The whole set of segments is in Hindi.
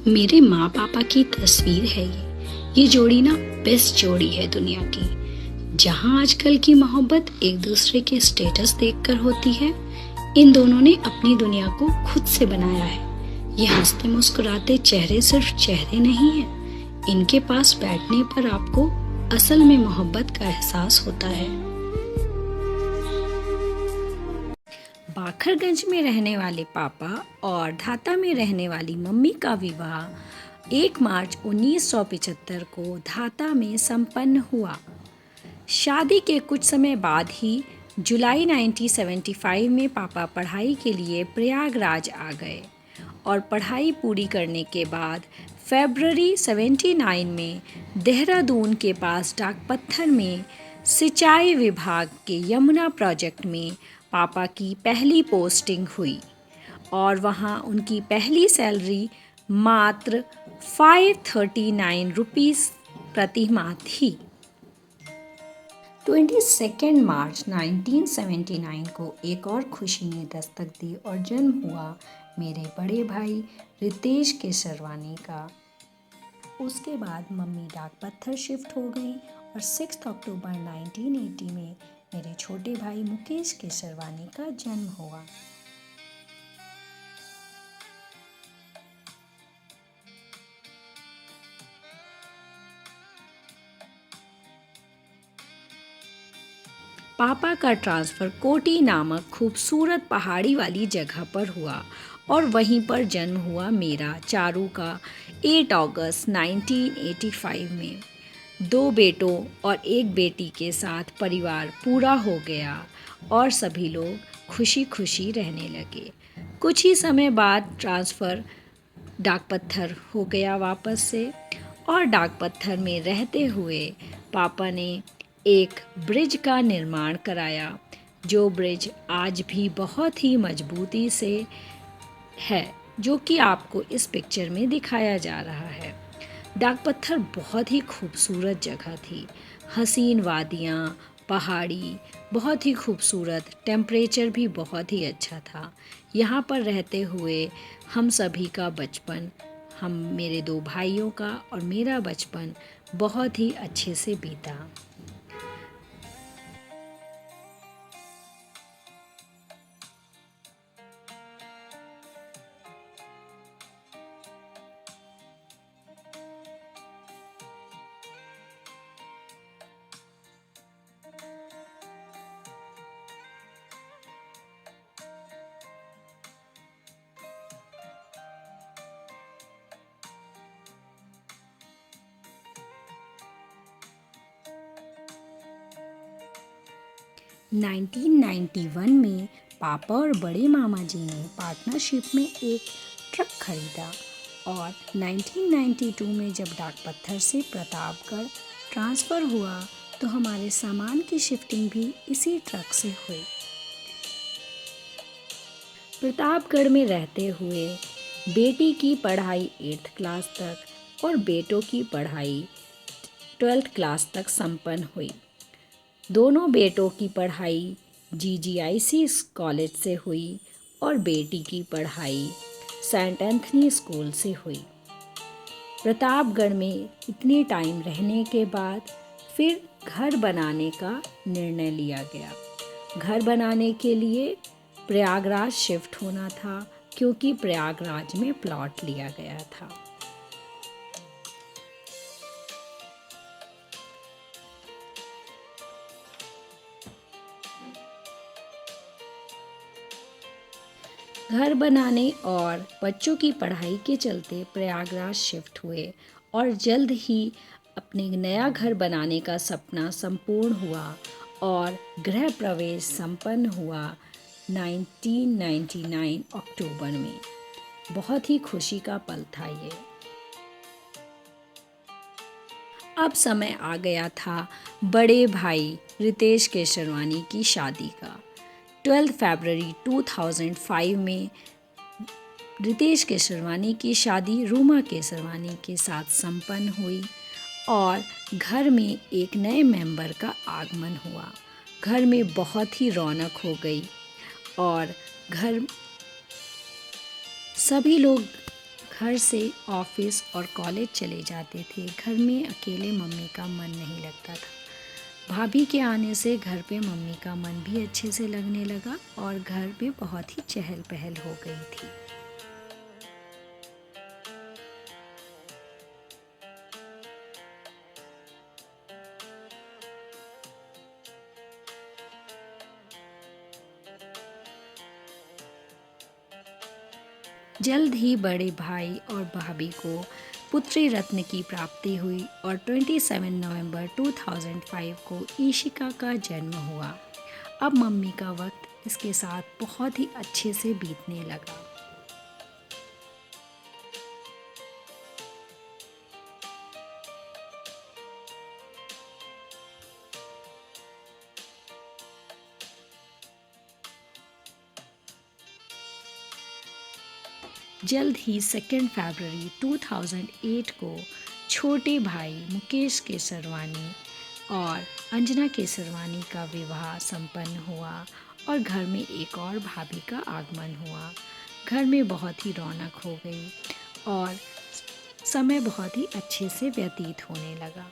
मेरे माँ पापा की तस्वीर है ये जोड़ी ना बेस्ट जोड़ी है दुनिया की। जहाँ आजकल की मोहब्बत एक दूसरे के स्टेटस देखकर होती है, इन दोनों ने अपनी दुनिया को खुद से बनाया है। ये हंसते मुस्कुराते चेहरे सिर्फ चेहरे नहीं है, इनके पास बैठने पर आपको असल में मोहब्बत का एहसास होता है। बाखरगंज में रहने वाले पापा और ढाका में रहने वाली मम्मी का विवाह 1 मार्च 1975 को ढाका में संपन्न हुआ। शादी के कुछ समय बाद ही जुलाई 1975 में पापा पढ़ाई के लिए प्रयागराज आ गए और पढ़ाई पूरी करने के बाद फरवरी 79 में देहरादून के पास डाकपत्थर में सिंचाई विभाग के यमुना प्रोजेक्ट में पापा की पहली पोस्टिंग हुई और वहाँ उनकी पहली सैलरी मात्र 539 रुपीस प्रति माह थी। 22 मार्च 1979 को एक और खुशी ने दस्तक दी और जन्म हुआ मेरे बड़े भाई रितेश केसरवानी का। उसके बाद मम्मी डाकपत्थर शिफ्ट हो गई और 6 अक्टूबर 1980 में मेरे छोटे भाई मुकेश केसरवानी का जन्म हुआ। पापा का ट्रांसफ़र कोटी नामक खूबसूरत पहाड़ी वाली जगह पर हुआ और वहीं पर जन्म हुआ मेरा चारू का 8 अगस्त 1985 में। 2 बेटों और 1 बेटी के साथ परिवार पूरा हो गया और सभी लोग खुशी खुशी रहने लगे। कुछ ही समय बाद ट्रांसफ़र डाकपत्थर हो गया वापस से और डाकपत्थर में रहते हुए पापा ने एक ब्रिज का निर्माण कराया, जो ब्रिज आज भी बहुत ही मजबूती से है, जो कि आपको इस पिक्चर में दिखाया जा रहा है। डाकपत्थर बहुत ही खूबसूरत जगह थी। हसीन वादियाँ, पहाड़ी, बहुत ही खूबसूरत, टेम्परेचर भी बहुत ही अच्छा था। यहाँ पर रहते हुए हम सभी का बचपन, मेरे 2 भाइयों का और मेरा बचपन बहुत ही अच्छे से बीता। नाइनटीन 1991 में पापा और बड़े मामा जी ने पार्टनरशिप में एक ट्रक खरीदा और 1992 में जब डाकपत्थर से प्रतापगढ़ ट्रांसफ़र हुआ तो हमारे सामान की शिफ्टिंग भी इसी ट्रक से हुई। प्रतापगढ़ में रहते हुए बेटी की पढ़ाई 8th क्लास तक और बेटों की पढ़ाई 12th क्लास तक संपन्न हुई। दोनों बेटों की पढ़ाई GGIC कॉलेज से हुई और बेटी की पढ़ाई सेंट एंथनी स्कूल से हुई। प्रतापगढ़ में इतने टाइम रहने के बाद फिर घर बनाने का निर्णय लिया गया। घर बनाने के लिए प्रयागराज शिफ्ट होना था, क्योंकि प्रयागराज में प्लॉट लिया गया था। घर बनाने और बच्चों की पढ़ाई के चलते प्रयागराज शिफ्ट हुए और जल्द ही अपने नया घर बनाने का सपना संपूर्ण हुआ और गृह प्रवेश संपन्न हुआ 1999 अक्टूबर में। बहुत ही खुशी का पल था ये। अब समय आ गया था बड़े भाई रितेश केसरवानी की शादी का। 12 फरवरी 2005 में रितेश केसरवानी की शादी रूमा केसरवानी के साथ संपन्न हुई और घर में एक नए मेंबर का आगमन हुआ। घर में बहुत ही रौनक हो गई और सभी लोग घर से ऑफिस और कॉलेज चले जाते थे। घर में अकेले मम्मी का मन नहीं लगता था। भाभी के आने से घर पे मम्मी का मन भी अच्छे से लगने लगा और घर में बहुत ही चहल पहल हो गई थी। जल्द ही बड़े भाई और भाभी को पुत्री रत्न की प्राप्ति हुई और 27 नवंबर 2005 को ईशिका का जन्म हुआ। अब मम्मी का वक्त इसके साथ बहुत ही अच्छे से बीतने लगा। जल्द ही 2 फरवरी 2008 को छोटे भाई मुकेश केसरवानी और अंजना केसरवानी का विवाह संपन्न हुआ और घर में एक और भाभी का आगमन हुआ। घर में बहुत ही रौनक हो गई और समय बहुत ही अच्छे से व्यतीत होने लगा।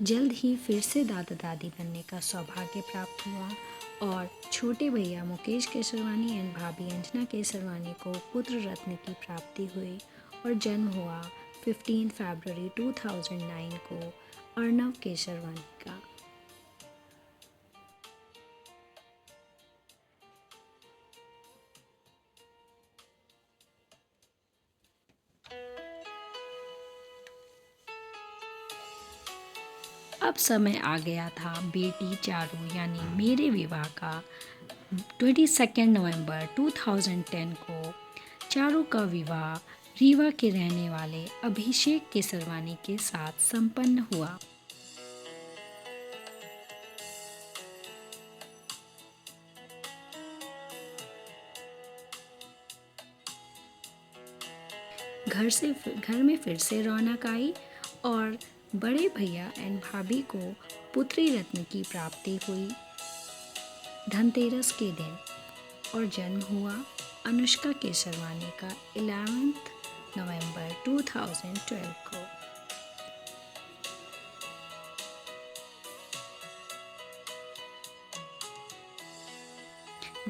जल्द ही फिर से दादा दादी बनने का सौभाग्य प्राप्त हुआ और छोटे भैया मुकेश केसरवानी एंड भाभी अंजना केसरवानी को पुत्र रत्न की प्राप्ति हुई और जन्म हुआ 15 फरवरी 2009 को अर्णव केसरवानी का। अब समय आ गया था बेटी चारू यानी मेरे विवाह का। 22 नवंबर 2010 को चारू का विवाह रीवा के रहने वाले अभिषेक केसरवानी के साथ संपन्न हुआ। घर में फिर से रौनक आई और बड़े भैया एंड भाभी को पुत्री रत्न की प्राप्ति हुई धनतेरस के दिन और जन्म हुआ अनुष्का केसरवानी का 11 नवंबर 2012 को।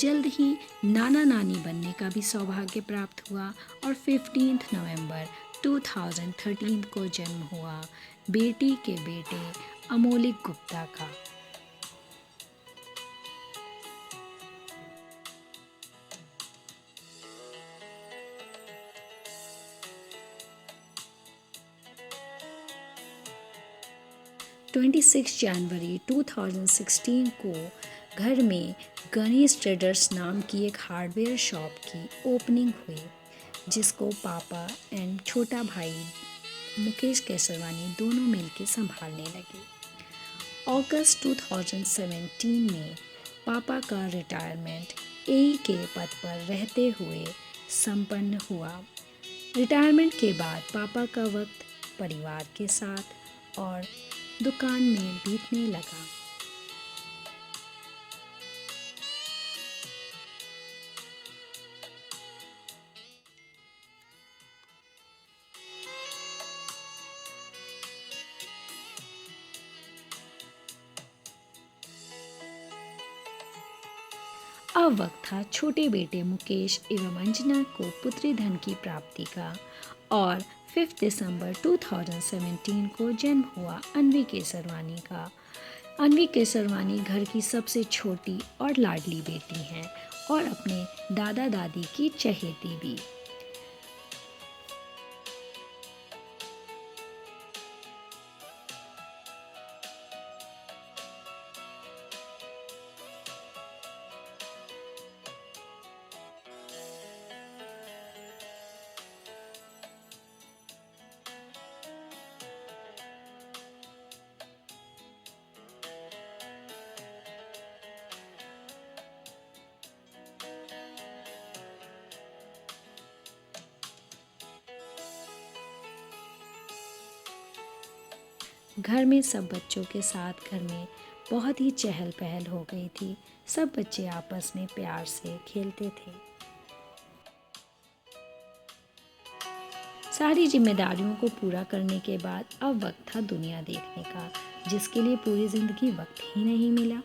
जल्द ही नाना नानी बनने का भी सौभाग्य प्राप्त हुआ और 15 नवंबर 2013 को जन्म हुआ बेटी के बेटे अमोलिक गुप्ता का। (26 जनवरी 2016 को घर में गणेश ट्रेडर्स नाम की एक हार्डवेयर शॉप की ओपनिंग हुई जिसको पापा एंड छोटा भाई मुकेश केसरवानी दोनों मिलकर संभालने लगे। अगस्त 2017 में पापा का रिटायरमेंट एई के पद पर रहते हुए संपन्न हुआ। रिटायरमेंट के बाद पापा का वक्त परिवार के साथ और दुकान में बीतने लगा। अब वक्त था छोटे बेटे मुकेश एवं अंजना को पुत्री धन की प्राप्ति का और 5 दिसंबर 2017 को जन्म हुआ अन्वी केसरवानी का। अन्वी केसरवानी घर की सबसे छोटी और लाडली बेटी हैं और अपने दादा दादी की चहेती भी। घर में सब बच्चों के साथ घर में बहुत ही चहल पहल हो गई थी। सब बच्चे आपस में प्यार से खेलते थे। सारी जिम्मेदारियों को पूरा करने के बाद अब वक्त था दुनिया देखने का, जिसके लिए पूरी जिंदगी वक्त ही नहीं मिला।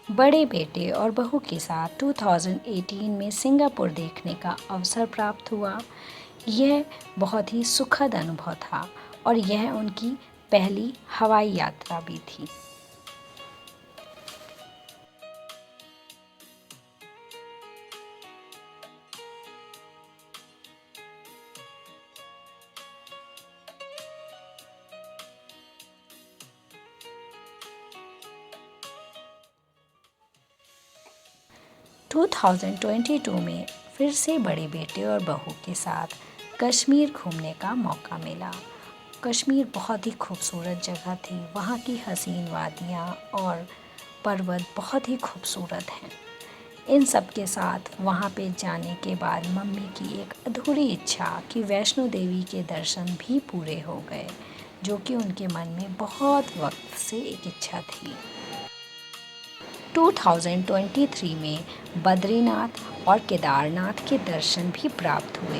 बड़े बेटे और बहू के साथ 2018 में सिंगापुर देखने का अवसर प्राप्त हुआ। यह बहुत ही सुखद अनुभव था और यह उनकी पहली हवाई यात्रा भी थी। टू 2022 में फिर से बड़े बेटे और बहू के साथ कश्मीर घूमने का मौका मिला। कश्मीर बहुत ही खूबसूरत जगह थी। वहाँ की हसीन वादियाँ और पर्वत बहुत ही खूबसूरत हैं। इन सब के साथ वहाँ पे जाने के बाद मम्मी की एक अधूरी इच्छा कि वैष्णो देवी के दर्शन भी पूरे हो गए, जो कि उनके मन में बहुत वक्त से एक इच्छा थी। 2023 में बद्रीनाथ और केदारनाथ के दर्शन भी प्राप्त हुए।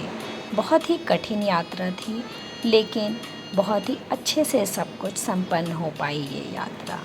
बहुत ही कठिन यात्रा थी, लेकिन बहुत ही अच्छे से सब कुछ संपन्न हो पाई ये यात्रा।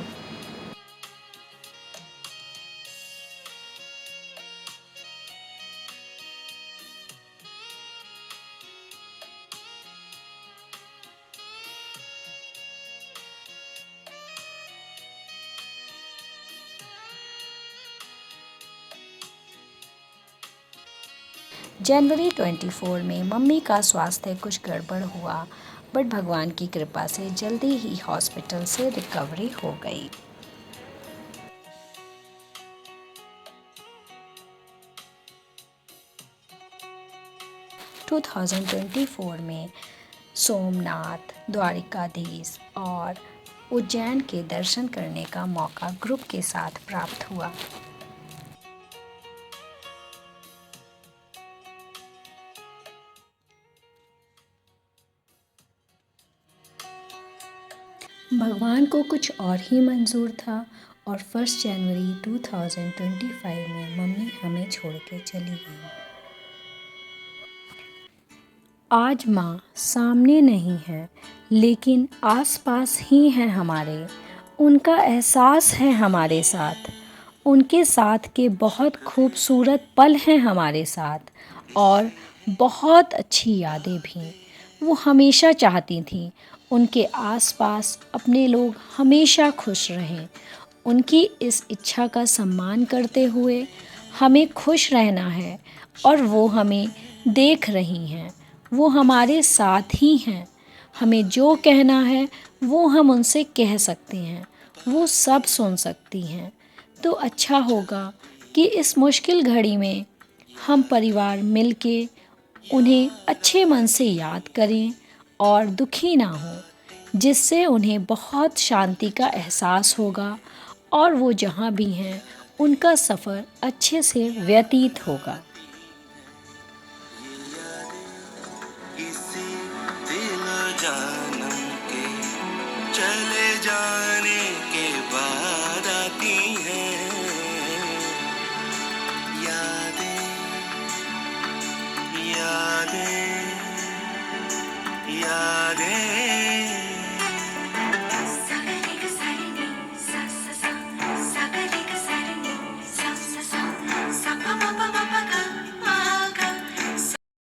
जनवरी 24 में मम्मी का स्वास्थ्य कुछ गड़बड़ हुआ, बट भगवान की कृपा से जल्दी ही हॉस्पिटल से रिकवरी हो गई। टू 2024 में सोमनाथ, द्वारिकाधीश और उज्जैन के दर्शन करने का मौका ग्रुप के साथ प्राप्त हुआ। भगवान को कुछ और ही मंजूर था और 1 जनवरी 2025 में मम्मी हमें छोड़ के चली गई। आज माँ सामने नहीं है, लेकिन आसपास ही है हमारे। उनका एहसास है हमारे साथ। उनके साथ के बहुत खूबसूरत पल हैं हमारे साथ और बहुत अच्छी यादें भी। वो हमेशा चाहती थीं उनके आसपास अपने लोग हमेशा खुश रहें। उनकी इस इच्छा का सम्मान करते हुए हमें खुश रहना है और वो हमें देख रही हैं। वो हमारे साथ ही हैं। हमें जो कहना है वो हम उनसे कह सकते हैं। वो सब सुन सकती हैं। तो अच्छा होगा कि इस मुश्किल घड़ी में हम परिवार मिलके उन्हें अच्छे मन से याद करें और दुखी ना हों, जिससे उन्हें बहुत शांति का एहसास होगा और वो जहाँ भी हैं उनका सफ़र अच्छे से व्यतीत होगा। किसी दिल जानम के चले जाने के बाद आती हैं यादें यादें यादें।